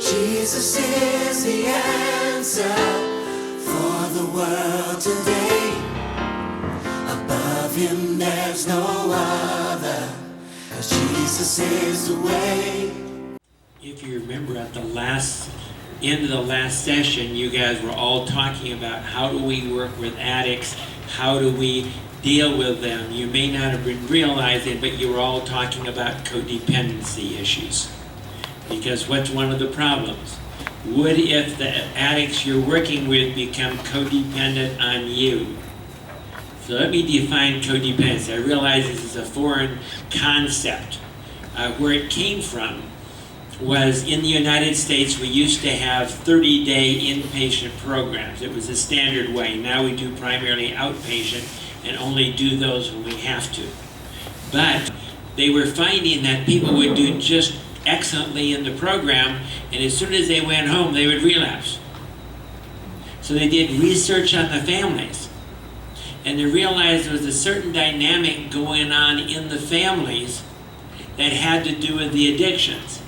Jesus is the answer for the world today. Above him there's no other, 'cause Jesus is the way. If you remember at the end of the last session, you guys were all talking about how do we work with addicts, how do we deal with them. You may not have been realizing, but you were all talking about codependency issues. Because what's one of the problems? What if the addicts you're working with become codependent on you? So let me define codependency. I realize this is a foreign concept. Where it came from was in the United States, we used to have 30-day inpatient programs. It was the standard way. Now we do primarily outpatient and only do those when we have to. But they were finding that people would do just excellently in the program, and as soon as they went home, they would relapse. So they did research on the families, and they realized there was a certain dynamic going on in the families that had to do with the addictions.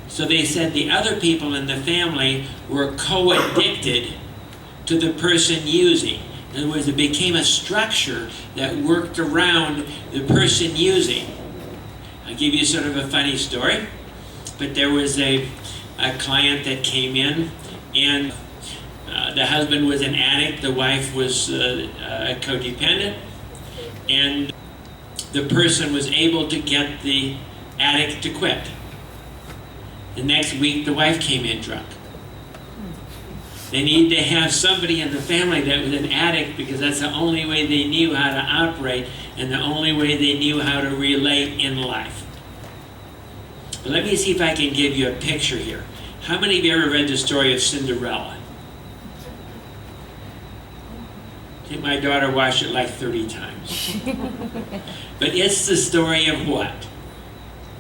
So they said the other people in the family were co-addicted to the person using. In other words, it became a structure that worked around the person using. I'll give you sort of a funny story, but there was a client that came in, and the husband was an addict, the wife was a codependent, and the person was able to get the addict to quit. The next week, the wife came in drunk. They needed to have somebody in the family that was an addict, because that's the only way they knew how to operate and the only way they knew how to relate in life. But let me see if I can give you a picture here. How many of you ever read the story of Cinderella? I think my daughter watched it like 30 times. But it's the story of what?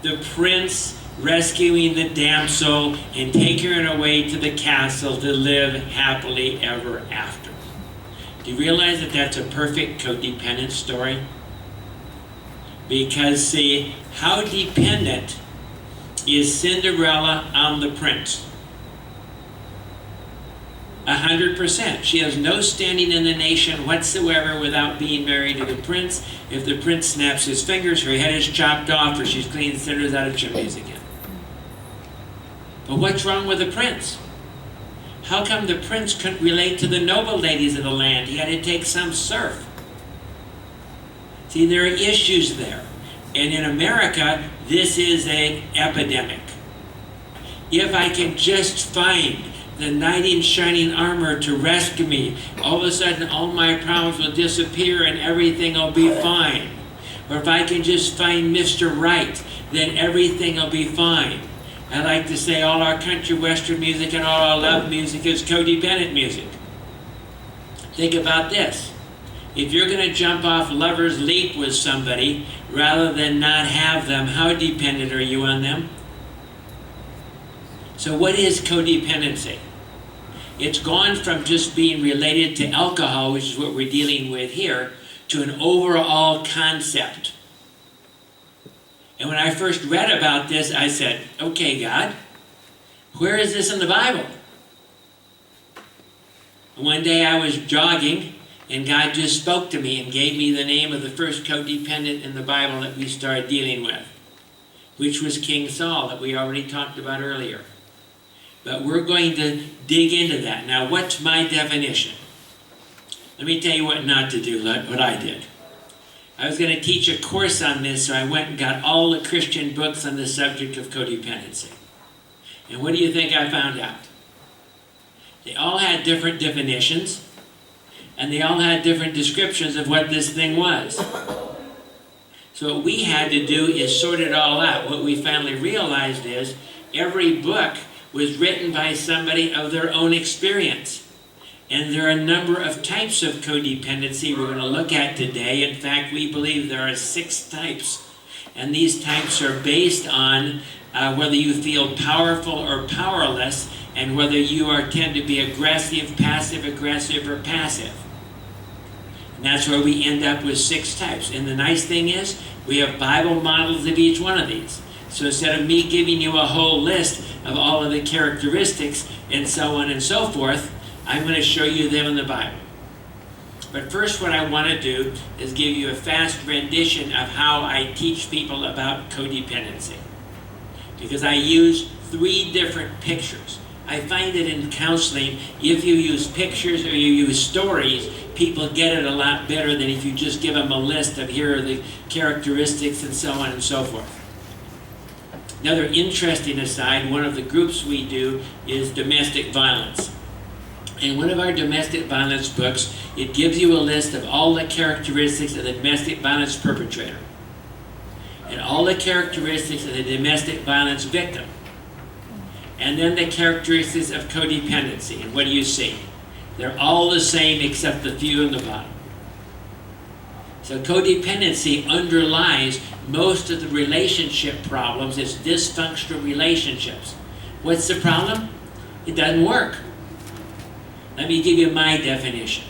The prince rescuing the damsel and taking her away to the castle to live happily ever after. Do you realize that that's a perfect codependent story? Because see, how dependent is Cinderella on the prince? 100%. She has no standing in the nation whatsoever without being married to the prince. If the prince snaps his fingers, her head is chopped off, or she's cleaning cinders out of chimneys again. But what's wrong with the prince? How come the prince couldn't relate to the noble ladies of the land? He had to take some serf. See, there are issues there. And in America, this is an epidemic. If I can just find the knight in shining armor to rescue me, all of a sudden all my problems will disappear and everything will be fine. Or if I can just find Mr. Right, then everything will be fine. I like to say all our country western music and all our love music is codependent music. Think about this. If you're going to jump off Lover's Leap with somebody rather than not have them, how dependent are you on them? So what is codependency? It's gone from just being related to alcohol, which is what we're dealing with here, to an overall concept. And when I first read about this, I said, okay, God, where is this in the Bible? And one day I was jogging, and God just spoke to me and gave me the name of the first codependent in the Bible that we started dealing with, which was King Saul, that we already talked about earlier. But we're going to dig into that. Now, what's my definition? Let me tell you what not to do, what I did. I was going to teach a course on this, so I went and got all the Christian books on the subject of codependency. And what do you think I found out? They all had different definitions, and they all had different descriptions of what this thing was. So what we had to do is sort it all out. What we finally realized is every book was written by somebody of their own experience. And there are a number of types of codependency we're going to look at today. In fact, we believe there are 6 types. And these types are based on whether you feel powerful or powerless, and whether you tend to be aggressive, passive-aggressive, or passive. And that's where we end up with 6 types. And the nice thing is, we have Bible models of each one of these. So instead of me giving you a whole list of all of the characteristics and so on and so forth, I'm going to show you them in the Bible. But first, what I want to do is give you a fast rendition of how I teach people about codependency. Because I use 3 different pictures. I find that in counseling, if you use pictures or you use stories, people get it a lot better than if you just give them a list of here are the characteristics and so on and so forth. Another interesting aside, one of the groups we do is domestic violence. In one of our domestic violence books, it gives you a list of all the characteristics of the domestic violence perpetrator and all the characteristics of the domestic violence victim. And then the characteristics of codependency. And what do you see? They're all the same except the few in the bottom. So codependency underlies most of the relationship problems. It's dysfunctional relationships. What's the problem? It doesn't work. Let me give you my definition.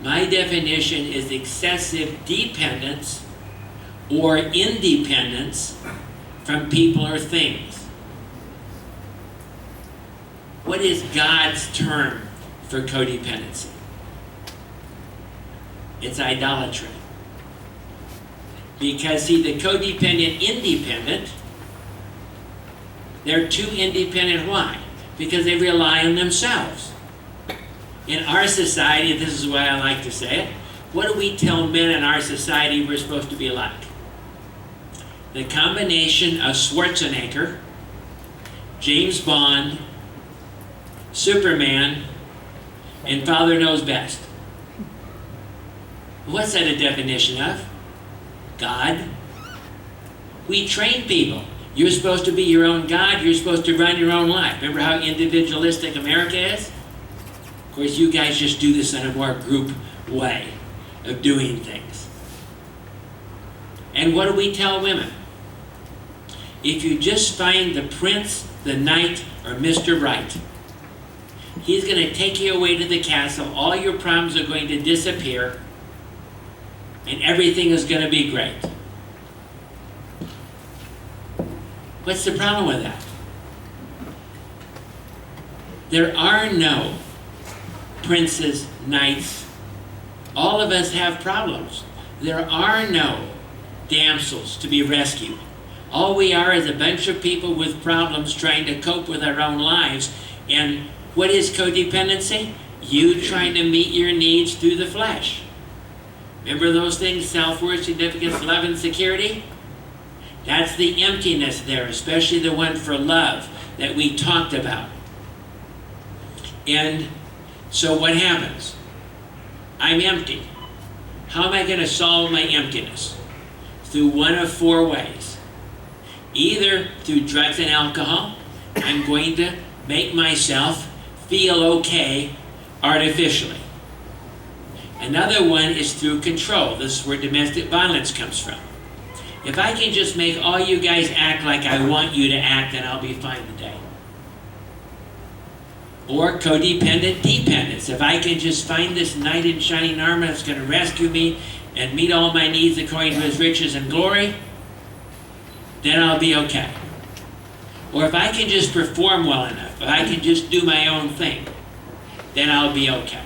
My definition is excessive dependence or independence from people or things. What is God's term for codependency? It's idolatry. Because see, the codependent independent, they're too independent. Why? Because they rely on themselves. In our society, this is the way I like to say it, what do we tell men in our society we're supposed to be like? The combination of Schwarzenegger, James Bond, Superman, and Father Knows Best. What's that a definition of? God. We train people. You're supposed to be your own God. You're supposed to run your own life. Remember how individualistic America is? Of course, you guys just do this in a more group way of doing things. And what do we tell women? If you just find the prince, the knight, or Mr. Right, he's going to take you away to the castle. All your problems are going to disappear. And everything is going to be great. What's the problem with that? There are no princes, knights. All of us have problems. There are no damsels to be rescued. All we are is a bunch of people with problems trying to cope with our own lives. And what is codependency? You trying to meet your needs through the flesh. Remember those things, self-worth, significance, love, and security? That's the emptiness there, especially the one for love that we talked about. And so what happens? I'm empty. How am I going to solve my emptiness? Through one of 4 ways. Either through drugs and alcohol, I'm going to make myself feel okay artificially. Another one is through control. This is where domestic violence comes from. If I can just make all you guys act like I want you to act, then I'll be fine today. Or codependent dependence. If I can just find this knight in shining armor that's going to rescue me and meet all my needs according to his riches and glory, then I'll be okay. Or if I can just perform well enough, if I can just do my own thing, then I'll be okay.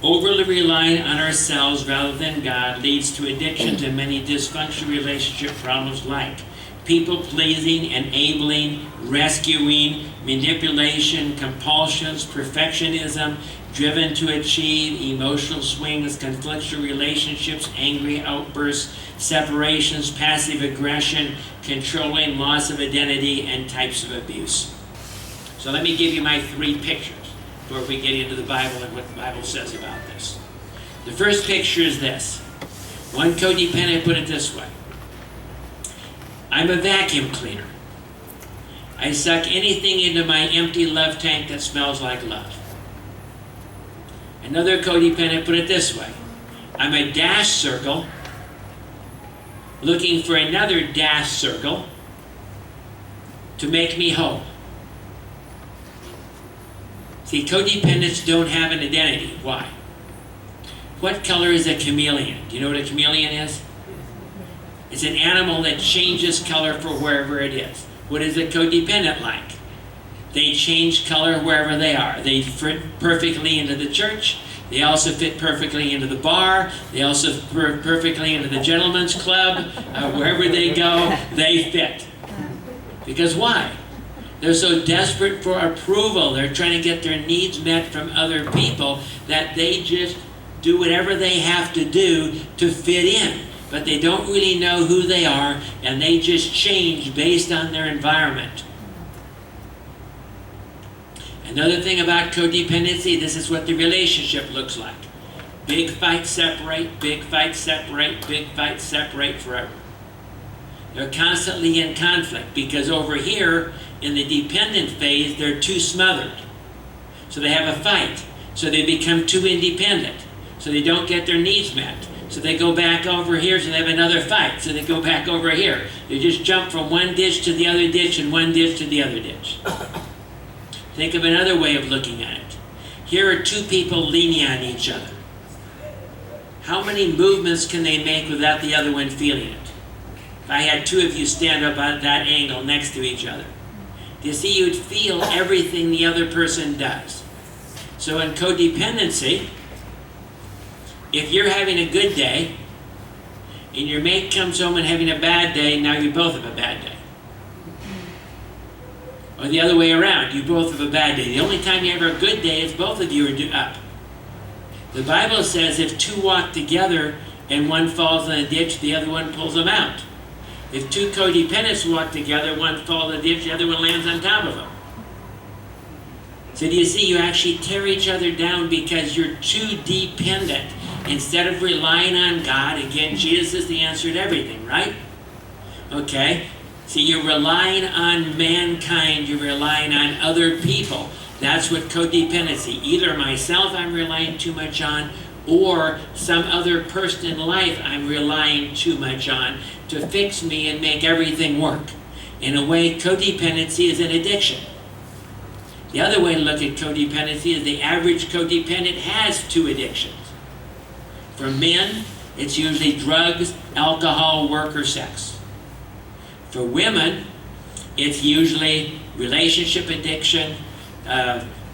Overly relying on ourselves rather than God leads to addictions and many dysfunctional relationship problems like people-pleasing, enabling, rescuing, manipulation, compulsions, perfectionism, driven to achieve, emotional swings, conflictual relationships, angry outbursts, separations, passive aggression, controlling, loss of identity, and types of abuse. So let me give you my 3 pictures before we get into the Bible and what the Bible says about this. The first picture is this. One codependent put it this way. I'm a vacuum cleaner. I suck anything into my empty love tank that smells like love. Another codependent put it this way. I'm a dash circle looking for another dash circle to make me whole. See, codependents don't have an identity. Why? What color is a chameleon? Do you know what a chameleon is? It's an animal that changes color for wherever it is. What is a codependent like? They change color wherever they are. They fit perfectly into the church. They also fit perfectly into the bar. They also fit perfectly into the gentleman's club. Wherever they go, they fit. Because why? They're so desperate for approval. They're trying to get their needs met from other people that they just do whatever they have to do to fit in. But they don't really know who they are, and they just change based on their environment. Another thing about codependency, this is what the relationship looks like. Big fight, separate, big fight, separate, big fight, separate forever. They're constantly in conflict because over here, in the dependent phase, they're too smothered. So they have a fight. So they become too independent. So they don't get their needs met. So they go back over here, so they have another fight. So they go back over here. They just jump from one ditch to the other ditch and one ditch to the other ditch. Think of another way of looking at it. Here are two people leaning on each other. How many movements can they make without the other one feeling it? If I had two of you stand up at that angle next to each other, you see, you'd feel everything the other person does. So in codependency, if you're having a good day, and your mate comes home and having a bad day, now you both have a bad day. Or the other way around, you both have a bad day. The only time you have a good day is both of you are up. The Bible says if two walk together and one falls in a ditch, the other one pulls them out. If two codependents walk together, one falls in a ditch, the other one lands on top of them. So do you see, you actually tear each other down because you're too dependent. Instead of relying on God, again, Jesus is the answer to everything, right? Okay? See, you're relying on mankind, you're relying on other people. That's what codependency, either myself I'm relying too much on, or some other person in life I'm relying too much on to fix me and make everything work. In a way, codependency is an addiction. The other way to look at codependency is the average codependent has two addictions. For men, it's usually drugs, alcohol, work, or sex. For women, it's usually relationship addiction,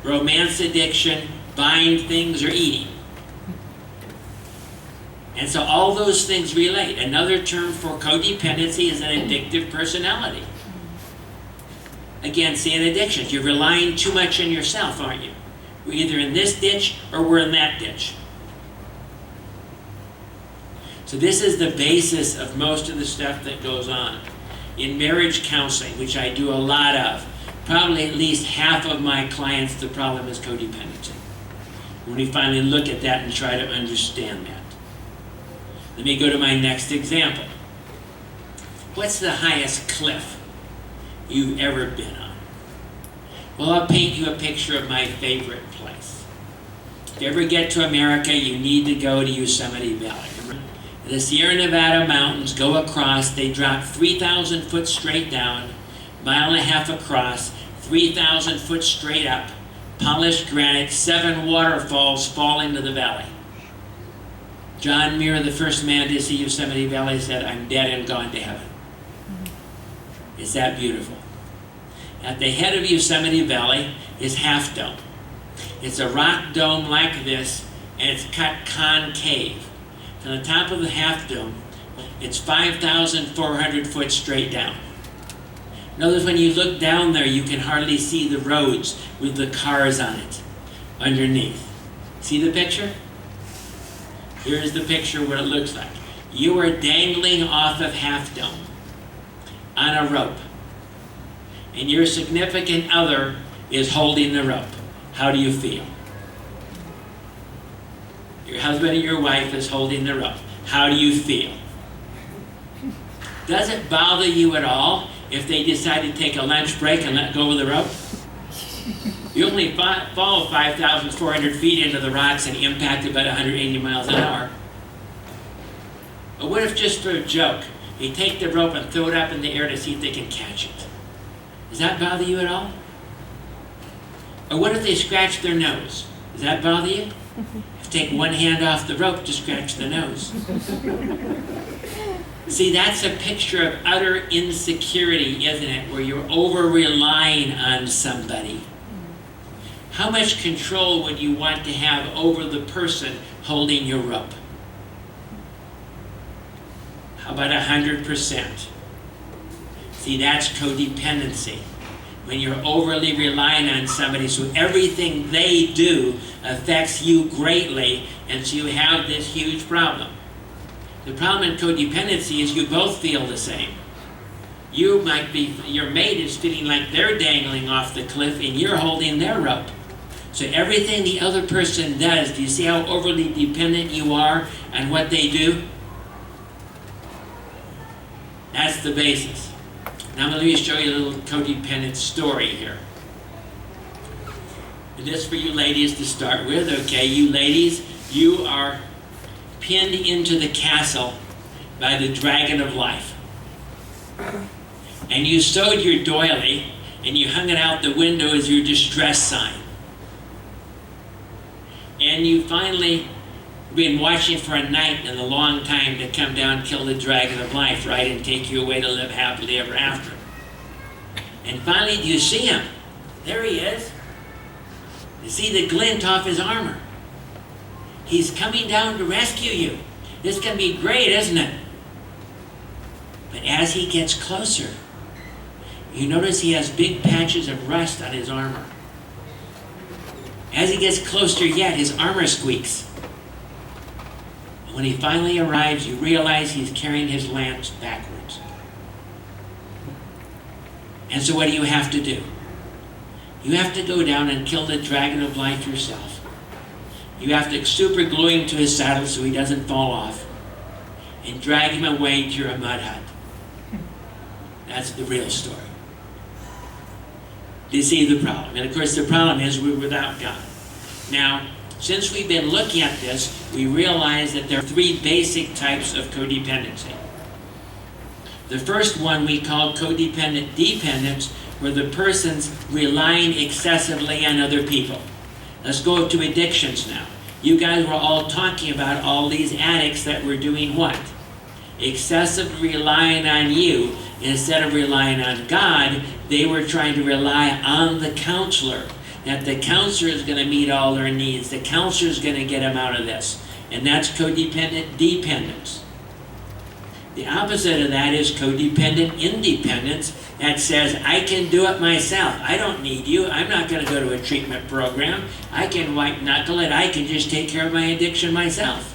romance addiction, buying things, or eating. And so all those things relate. Another term for codependency is an addictive personality. Again, see, in addictions, you're relying too much on yourself, aren't you? We're either in this ditch or we're in that ditch. So this is the basis of most of the stuff that goes on. In marriage counseling, which I do a lot of, probably at least half of my clients, the problem is codependency. When we finally look at that and try to understand that. Let me go to my next example. What's the highest cliff you've ever been on? Well, I'll paint you a picture of my favorite place. If you ever get to America, you need to go to Yosemite Valley. The Sierra Nevada mountains go across, they drop 3,000 foot straight down, mile and a half across, 3,000 foot straight up, polished granite, 7 waterfalls fall into the valley. John Muir, the first man to see Yosemite Valley, said, "I'm dead and gone to heaven." It's that beautiful. At the head of Yosemite Valley is Half Dome. It's a rock dome like this, and it's cut concave. On the top of the Half Dome, it's 5,400 foot straight down. Notice when you look down there, you can hardly see the roads with the cars on it underneath. See the picture? Here's the picture what it looks like. You are dangling off of Half Dome on a rope, and your significant other is holding the rope. How do you feel? Your husband or your wife is holding the rope. How do you feel? Does it bother you at all if they decide to take a lunch break and let go of the rope? You only fall 5,400 feet into the rocks and impact about 180 miles an hour. But what if, just for a joke, they take the rope and throw it up in the air to see if they can catch it? Does that bother you at all? Or what if they scratch their nose? Does that bother you? Take one hand off the rope to scratch the nose. See, that's a picture of utter insecurity, isn't it? Where you're over-relying on somebody. How much control would you want to have over the person holding your rope? How about 100%? See, that's codependency. When you're overly relying on somebody, so everything they do affects you greatly, and so you have this huge problem. The problem in codependency is you both feel the same. You might be, your mate is feeling like they're dangling off the cliff and you're holding their rope. So everything the other person does, do you see how overly dependent you are on what they do? That's the basis. Now let me show you a little codependent story here. And this for you ladies to start with, okay? You ladies, you are pinned into the castle by the dragon of life. And you sewed your doily and you hung it out the window as your distress sign. And you finally been watching for a night and a long time to come down and kill the dragon of life, right? And take you away to live happily ever after. And finally, do you see him? There he is. You see the glint off his armor. He's coming down to rescue you. This can be great, isn't it? But as he gets closer, you notice he has big patches of rust on his armor. As he gets closer yet, his armor squeaks. And when he finally arrives, you realize he's carrying his lance backwards. And so what do you have to do? You have to go down and kill the dragon of life yourself. You have to super glue him to his saddle so he doesn't fall off, and drag him away to your mud hut. That's the real story. Do you see the problem? And of course the problem is we're without God. Now, since we've been looking at this, we realize that there are three basic types of codependency. The first one we call codependent dependence, where the person's relying excessively on other people. Let's go to addictions now. You guys were all talking about all these addicts that were doing what? Excessively relying on you instead of relying on God. They were trying to rely on the counselor, that the counselor is going to meet all their needs. The counselor is going to get them out of this. And that's codependent dependence. The opposite of that is codependent independence, that says, I can do it myself. I don't need you. I'm not going to go to a treatment program. I can white knuckle it. I can just take care of my addiction myself.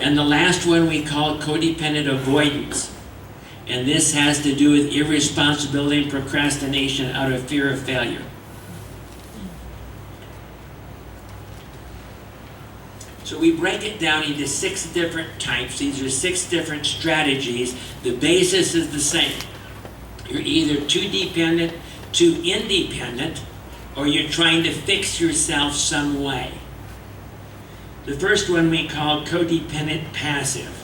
And the last one we call codependent avoidance. And this has to do with irresponsibility and procrastination out of fear of failure. So we break it down into 6 different types. These are 6 different strategies. The basis is the same. You're either too dependent, too independent, or you're trying to fix yourself some way. The first one we call Codependent Passive.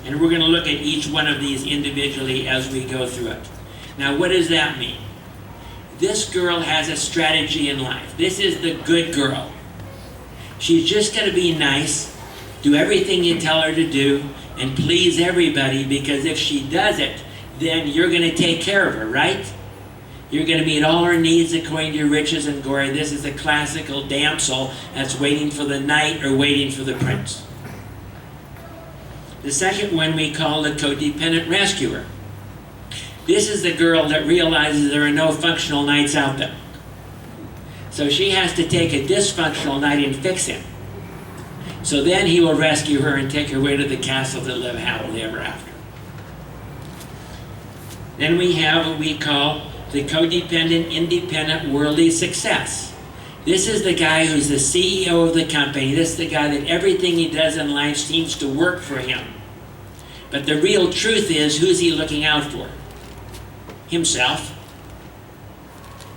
And we're going to look at each one of these individually as we go through it. Now, what does that mean? This girl has a strategy in life. This is the good girl. She's just going to be nice, do everything you tell her to do, and please everybody, because if she does it, then you're going to take care of her, right? You're going to meet all her needs according to your riches and glory. This is a classical damsel that's waiting for the knight or waiting for the prince. The second one we call the Codependent Rescuer. This is the girl that realizes there are no functional knights out there. So she has to take a dysfunctional knight and fix him. So then he will rescue her and take her away to the castle to live happily ever after. Then we have what we call the codependent, independent, worldly success. This is the guy who's the CEO of the company. This is the guy that everything he does in life seems to work for him. But the real truth is, who's he looking out for? Himself.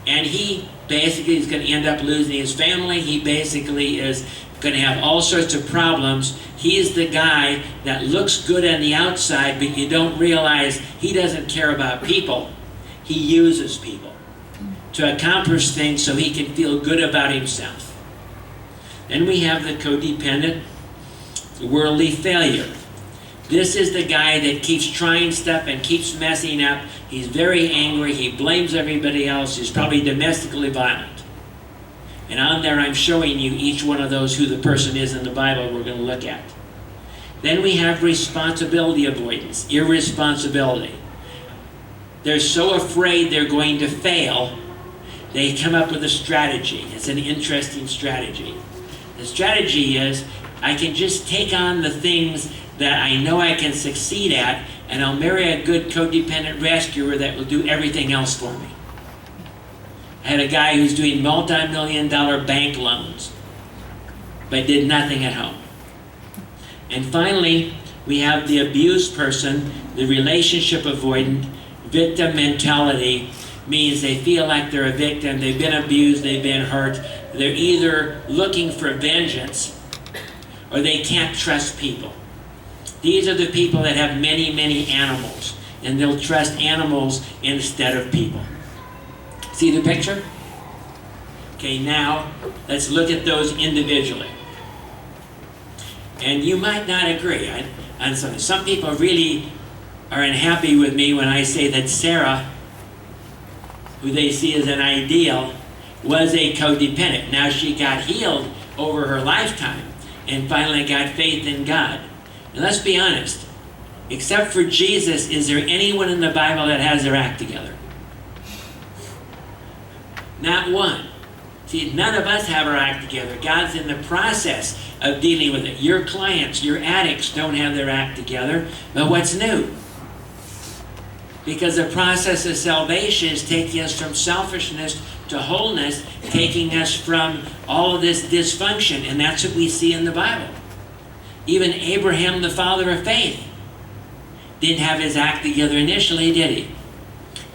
And he basically is going to end up losing his family. He basically is going to have all sorts of problems. He's the guy that looks good on the outside, but you don't realize he doesn't care about people. He uses people to accomplish things so he can feel good about himself. Then we have the codependent worldly failure. This is the guy that keeps trying stuff and keeps messing up. He's very angry. He blames everybody else. He's probably domestically violent. And on there I'm showing you each one of those who the person is in the Bible we're going to look at. Then we have responsibility avoidance, irresponsibility. They're so afraid they're going to fail, they come up with a strategy. It's an interesting strategy. The strategy is, I can just take on the things that I know I can succeed at, and I'll marry a good codependent rescuer that will do everything else for me. I had a guy who's doing multi-million-dollar bank loans, but did nothing at home. And finally, we have the abused person, the relationship avoidant. Victim mentality means they feel like they're a victim, they've been abused, they've been hurt. They're either looking for vengeance or they can't trust people. These are the people that have many, many animals, and they'll trust animals instead of people. See the picture? Okay, now let's look at those individually. And you might not agree. Some people really are unhappy with me when I say that Sarah, who they see as an ideal, was a codependent. Now she got healed over her lifetime and finally got faith in God. And let's be honest, except for Jesus, is there anyone in the Bible that has their act together? Not one. See, none of us have our act together. God's in the process of dealing with it. Your clients, your addicts don't have their act together. But what's new? Because the process of salvation is taking us from selfishness to wholeness, taking us from all of this dysfunction. And that's what we see in the Bible. Even Abraham, the father of faith, didn't have his act together initially, did he?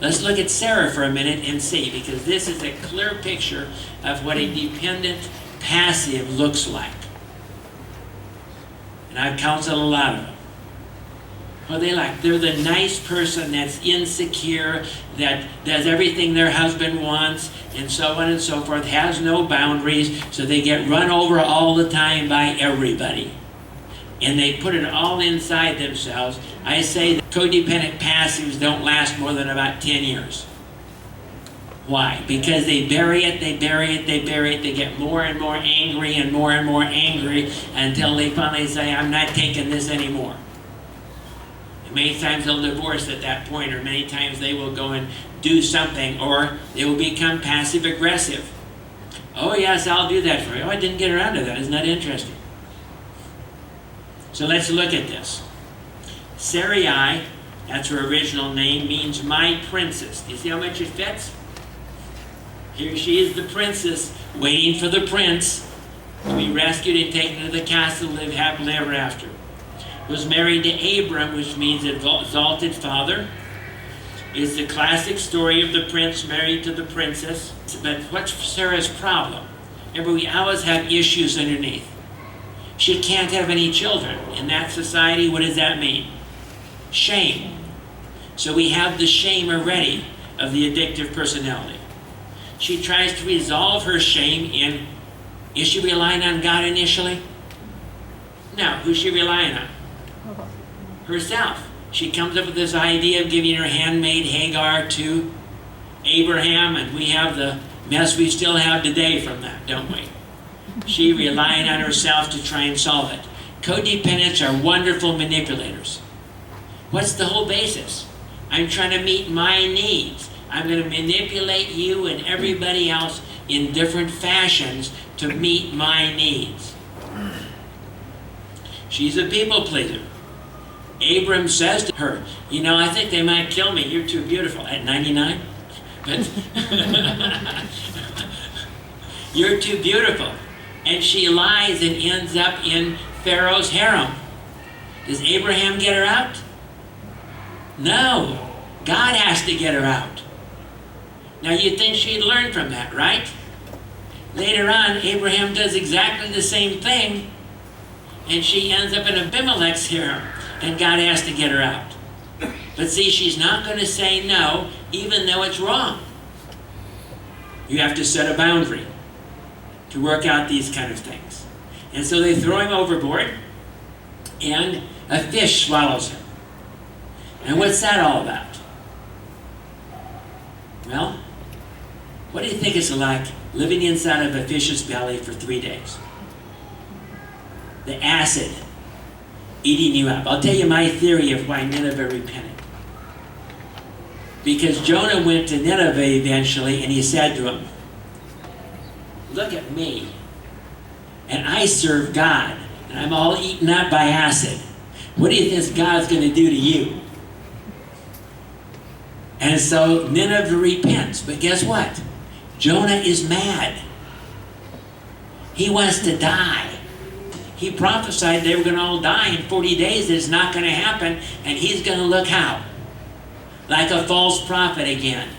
Let's look at Sarah for a minute and see, because this is a clear picture of what a dependent passive looks like. And I've counseled a lot of them. What they like? They're the nice person that's insecure, that does everything their husband wants, and so on and so forth, has no boundaries, so they get run over all the time by everybody. And they put it all inside themselves. I say that codependent passives don't last more than about 10 years. Why? Because they bury it, they bury it, they bury it. They get more and more angry and more angry until they finally say, I'm not taking this anymore. And many times they'll divorce at that point, or many times they will go and do something, or they will become passive aggressive. Oh yes, I'll do that for you. Oh, I didn't get around to that. Isn't that interesting? So let's look at this. Sarai, that's her original name, means my princess. Do you see how much it fits? Here she is, the princess, waiting for the prince to be rescued and taken to the castle to live happily ever after. Was married to Abram, which means exalted father. Is the classic story of the prince married to the princess. But what's Sarah's problem? Remember, we always have issues underneath. She can't have any children. In that society, what does that mean? Shame. So we have the shame already of the addictive personality. She tries to resolve her shame in, is she relying on God initially? No, who's she relying on? Herself. She comes up with this idea of giving her handmaid Hagar to Abraham, and we have the mess we still have today from that, don't we? She relying on herself to try and solve it. Codependents are wonderful manipulators. What's the whole basis? I'm trying to meet my needs. I'm going to manipulate you and everybody else in different fashions to meet my needs. She's a people pleaser. Abram says to her, you know, I think they might kill me. You're too beautiful. At 99? But you're too beautiful. And she lies and ends up in Pharaoh's harem. Does Abraham get her out? No. God has to get her out. Now you'd think she'd learn from that, right? Later on, Abraham does exactly the same thing, and she ends up in Abimelech's harem, and God has to get her out. But see, she's not going to say no, even though it's wrong. You have to set a boundary to work out these kind of things. And so they throw him overboard, and A fish swallows him. And what's that all about? Well, what do you think it's like living inside of a fish's belly for 3 days? The acid eating you up. I'll tell you my theory of why Nineveh repented. Because Jonah went to Nineveh eventually and he said to him, look at me, and I serve God, and I'm all eaten up by acid. What do you think God's going to do to you? And so Nineveh repents. But guess what? Jonah is mad. He wants to die. He prophesied they were going to all die in 40 days. It's not going to happen. And he's going to look how? Like a false prophet again.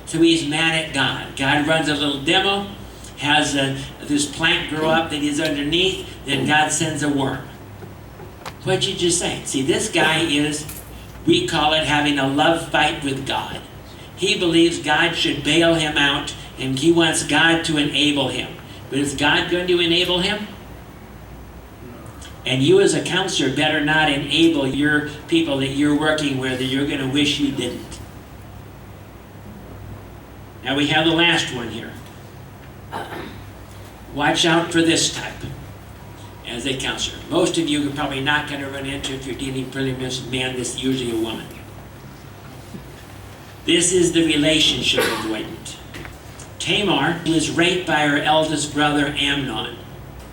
So he's mad at God. God runs a little demo, has this plant grow up that he's underneath, then God sends a worm. What'd you just say? See, this guy is, we call it having a love fight with God. He believes God should bail him out, and he wants God to enable him. But is God going to enable him? And you as a counselor better not enable your people that you're working with, that you're going to wish you didn't. Now we have the last one here. Watch out for this type as a counselor. Most of you are probably not going to run into, if you're dealing pretty much with men, this is usually a woman. This is the relationship avoidant. Tamar was raped by her eldest brother Amnon.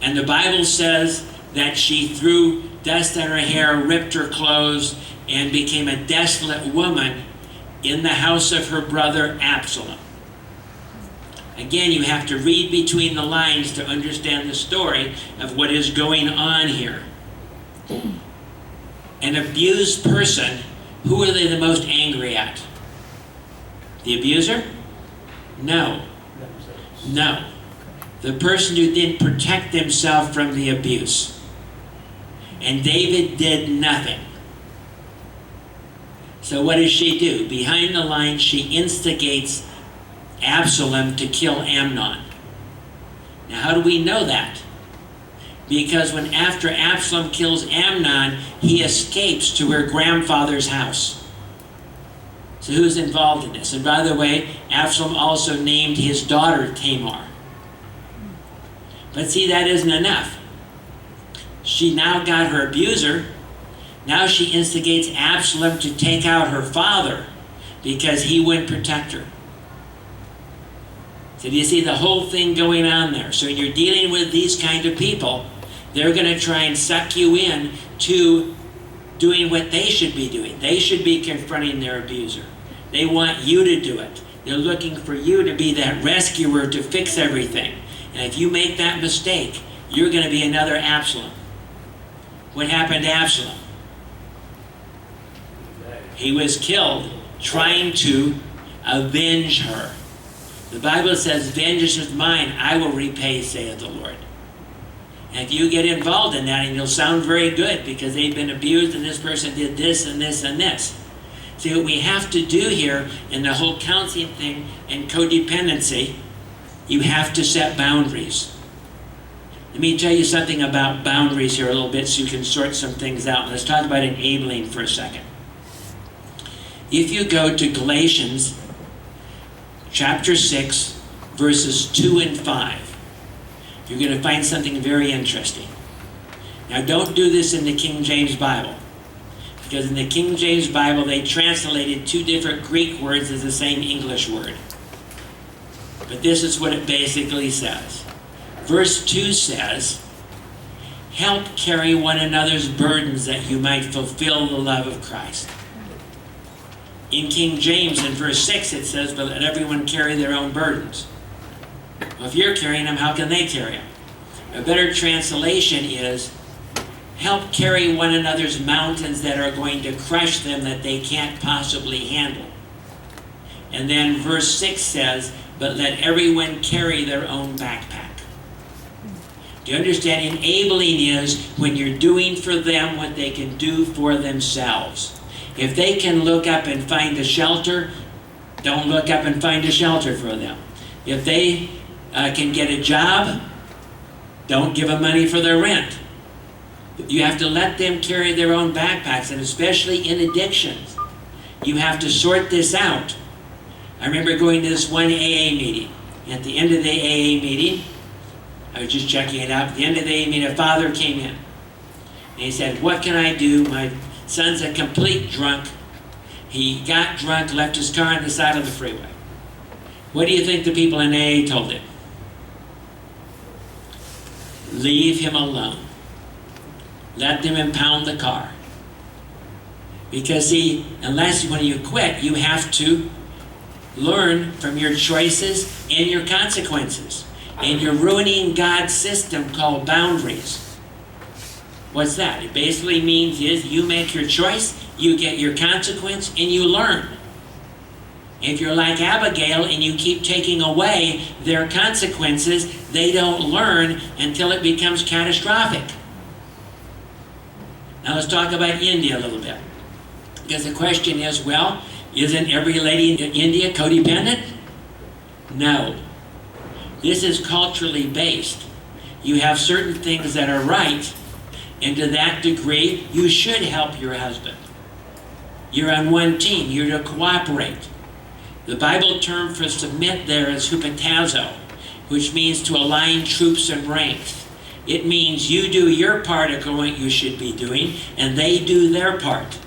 And the Bible says that she threw dust on her hair, ripped her clothes, and became a desolate woman in the house of her brother Absalom. Again, you have to read between the lines to understand the story of what is going on here. An abused person, who are they the most angry at? The abuser? No. No. The person who didn't protect himself from the abuse. And David did nothing. So what does she do? Behind the lines, she instigates Absalom to kill Amnon. Now how do we know that? Because when after Absalom kills Amnon, he escapes to her grandfather's house. So who's involved in this? And by the way, Absalom also named his daughter Tamar. But see, that isn't enough. She now got her abuser. Now she instigates Absalom to take out her father because he wouldn't protect her. So do you see the whole thing going on there? So when you're dealing with these kind of people, they're going to try and suck you in to doing what they should be doing. They should be confronting their abuser. They want you to do it. They're looking for you to be that rescuer to fix everything. And if you make that mistake, you're going to be another Absalom. What happened to Absalom? He was killed trying to avenge her. The Bible says, vengeance is mine, I will repay, saith the Lord. And if you get involved in that, and you'll sound very good because they've been abused and this person did this and this and this. See, what we have to do here in the whole counseling thing and codependency, you have to set boundaries. Let me tell you something about boundaries here a little bit so you can sort some things out. Let's talk about enabling for a second. If you go to Galatians chapter 6, verses 2 and 5, you're going to find something very interesting. Now don't do this in the King James Bible, because in the King James Bible they translated two different Greek words as the same English word. But this is what it basically says. Verse 2 says, help carry one another's burdens that you might fulfill the love of Christ. In King James, in verse 6, it says, but let everyone carry their own burdens. Well, if you're carrying them, how can they carry them? A better translation is, help carry one another's mountains that are going to crush them that they can't possibly handle. And then verse 6 says, but let everyone carry their own backpack. Do you understand? Enabling is when you're doing for them what they can do for themselves. If they can look up and find a shelter, don't look up and find a shelter for them. If they can get a job, don't give them money for their rent. You have to let them carry their own backpacks, and especially in addictions. You have to sort this out. I remember going to this one AA meeting. At the end of the AA meeting, I was just checking it out. At the end of the AA meeting, a father came in. And he said, "What can I do? My son's a complete drunk. He got drunk, left his car on the side of the freeway." What do you think the people in AA told him? Leave him alone. Let them impound the car. Because see, unless when you quit, you have to learn from your choices and your consequences. And you're ruining God's system called boundaries. What's that? It basically means is you make your choice, you get your consequence, and you learn. If you're like Abigail and you keep taking away their consequences, they don't learn until it becomes catastrophic. Now let's talk about India a little bit. Because the question is, well, isn't every lady in India codependent? No. This is culturally based. You have certain things that are right, and to that degree, you should help your husband. You're on one team. You're to cooperate. The Bible term for submit there is hupatazo, which means to align troops and ranks. It means you do your part of what you should be doing, and they do their part.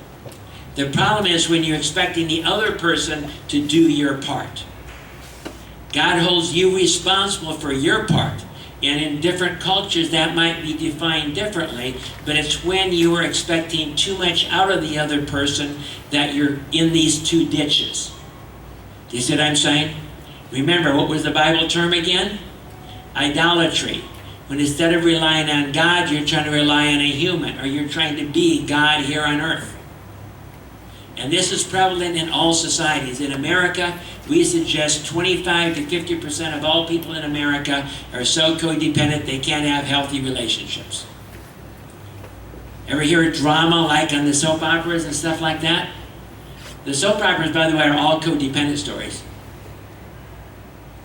The problem is when you're expecting the other person to do your part. God holds you responsible for your part. And in different cultures that might be defined differently, but it's when you are expecting too much out of the other person that you're in these two ditches. Do you see what I'm saying? Remember, what was the Bible term again? Idolatry. When instead of relying on God, you're trying to rely on a human, or you're trying to be God here on earth. And this is prevalent in all societies. In America, we suggest 25 to 50% of all people in America are so codependent they can't have healthy relationships. Ever hear drama like on the soap operas and stuff like that? The soap operas, by the way, are all codependent stories.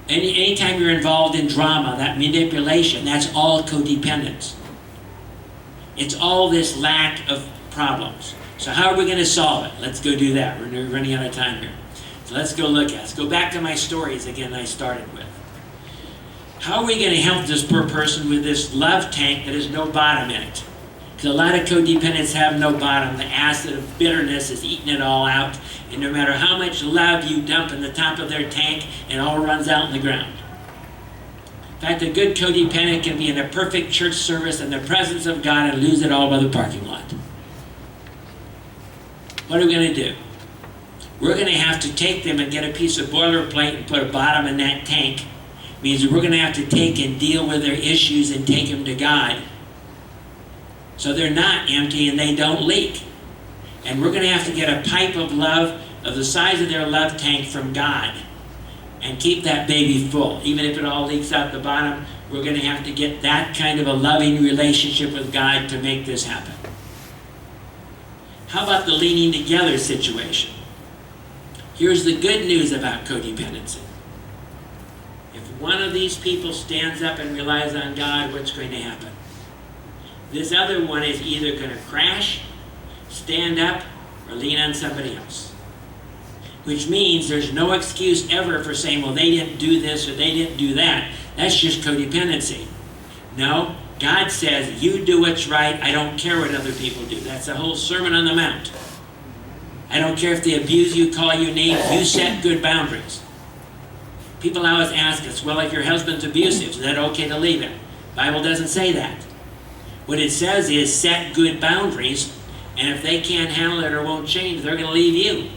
Anytime you're involved in drama, that manipulation, that's all codependence. It's all this lack of problems. So how are we going to solve it? Let's go do that. We're running out of time here. So let's go look at it. Let's go back to my stories again I started with. How are we going to help this poor person with this love tank that has no bottom in it? Because a lot of codependents have no bottom. The acid of bitterness is eating it all out. And no matter how much love you dump in the top of their tank, it all runs out in the ground. In fact, a good codependent can be in a perfect church service in the presence of God and lose it all by the parking lot. What are we going to do? We're going to have to take them and get a piece of boilerplate and put a bottom in that tank. It means we're going to have to take and deal with their issues and take them to God. So they're not empty and they don't leak. And we're going to have to get a pipe of love of the size of their love tank from God and keep that baby full. Even if it all leaks out the bottom, we're going to have to get that kind of a loving relationship with God to make this happen. How about the leaning together situation? Here's the good news about codependency. If one of these people stands up and relies on God, what's going to happen? This other one is either going to crash, stand up, or lean on somebody else. Which means there's no excuse ever for saying, well, they didn't do this or they didn't do that. That's just codependency. No, God says, you do what's right. I don't care what other people do. That's the whole Sermon on the Mount. I don't care if they abuse you, call you names. You set good boundaries. People always ask us, well, if your husband's abusive, is that okay to leave him? The Bible doesn't say that. What it says is set good boundaries, and if they can't handle it or won't change, they're going to leave you.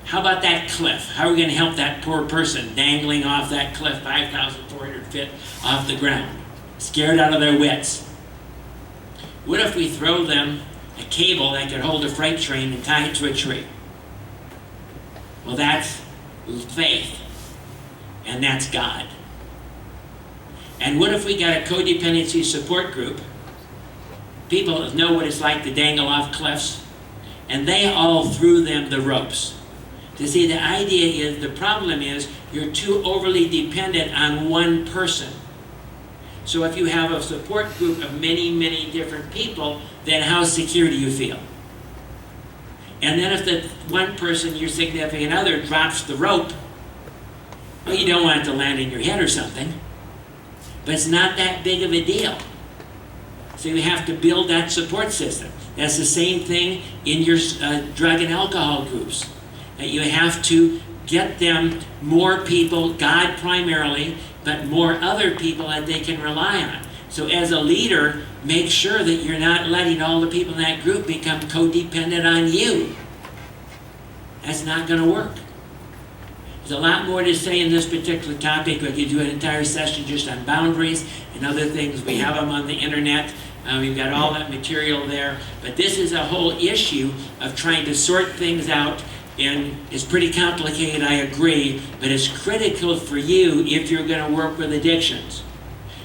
How about that cliff? How are we going to help that poor person dangling off that cliff 5,400 feet off the ground, scared out of their wits? What if we throw them a cable that could hold a freight train and tie it to a tree? Well, that's faith, and that's God. And what if we got a codependency support group? People know what it's like to dangle off cliffs, and they all threw them the ropes. You see, the idea is, the problem is, you're too overly dependent on one person. So if you have a support group of many, many different people, then how secure do you feel? And then if the one person, your significant other, drops the rope, well, you don't want it to land in your head or something. But it's not that big of a deal. So you have to build that support system. That's the same thing in your drug and alcohol groups. That you have to get them more people, God primarily, but more other people that they can rely on. So as a leader, make sure that you're not letting all the people in that group become codependent on you. That's not going to work. There's a lot more to say in this particular topic. We could do an entire session just on boundaries and other things. We have them on the internet. We've got all that material there. But this is a whole issue of trying to sort things out. And it's pretty complicated, I agree. But it's critical for you if you're going to work with addictions.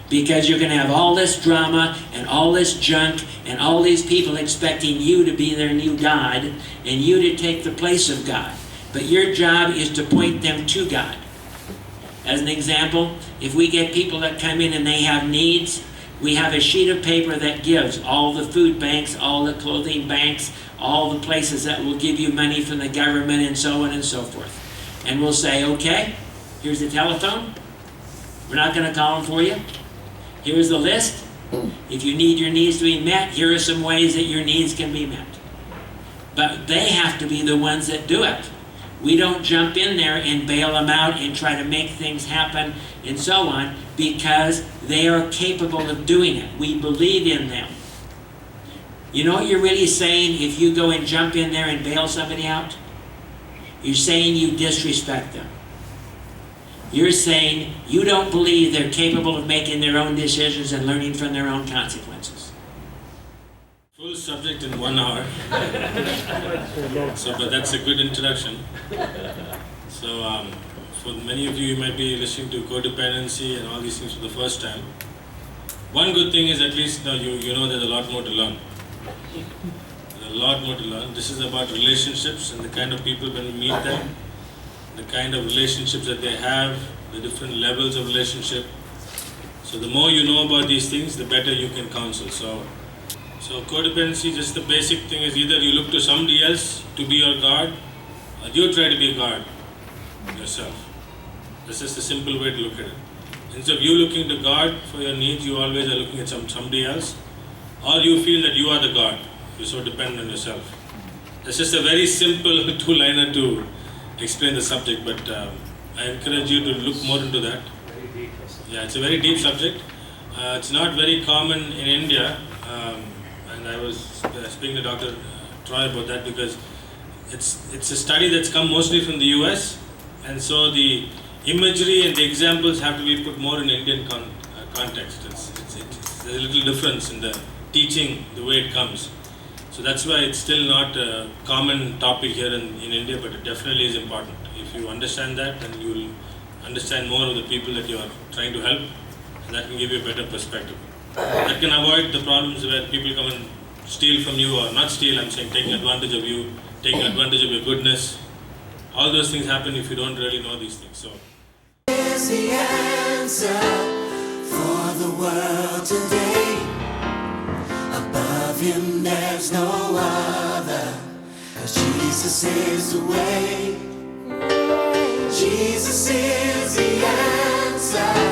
Because you're going to have all this drama and all this junk and all these people expecting you to be their new God and you to take the place of God. But your job is to point them to God. As an example, if we get people that come in and they have needs, we have a sheet of paper that gives all the food banks, all the clothing banks, all the places that will give you money from the government and so on and so forth. And we'll say, okay, here's the telephone. We're not going to call them for you. Here's the list. If you need your needs to be met, here are some ways that your needs can be met. But they have to be the ones that do it. We don't jump in there and bail them out and try to make things happen and so on because they are capable of doing it. We believe in them. You know what you're really saying if you go and jump in there and bail somebody out? You're saying you disrespect them. You're saying you don't believe they're capable of making their own decisions and learning from their own consequences. Full subject in 1 hour. But that's a good introduction. So for many of you might be listening to codependency and all these things for the first time. One good thing is at least now you know there's a lot more to learn. There's a lot more to learn. This is about relationships and the kind of people when we meet them, the kind of relationships that they have, the different levels of relationship. So the more you know about these things, the better you can counsel. So codependency, just the basic thing is either you look to somebody else to be your guard, or you try to be a guard yourself. This is the simple way to look at it. Instead of you looking to God for your needs, you always are looking at somebody else, or you feel that you are the God. You're so dependent on yourself. That's just a very simple two-liner to explain the subject, but I encourage you to look more into that. Yeah, it's a very deep subject. It's not very common in India, and I was speaking to Dr. Troy about that because it's a study that's come mostly from the US, and so the imagery and the examples have to be put more in Indian context. There's a little difference in the teaching, the way it comes. So that's why it's still not a common topic here in India, but it definitely is important. If you understand that, then you will understand more of the people that you are trying to help, and that can give you a better perspective. That can avoid the problems where people come and steal from you, or not steal, I'm saying taking advantage of you, taking advantage of your goodness. All those things happen if you don't really know these things. So, is the answer for the world today. Above him there's no other, 'cause Jesus is the way. Jesus is the answer.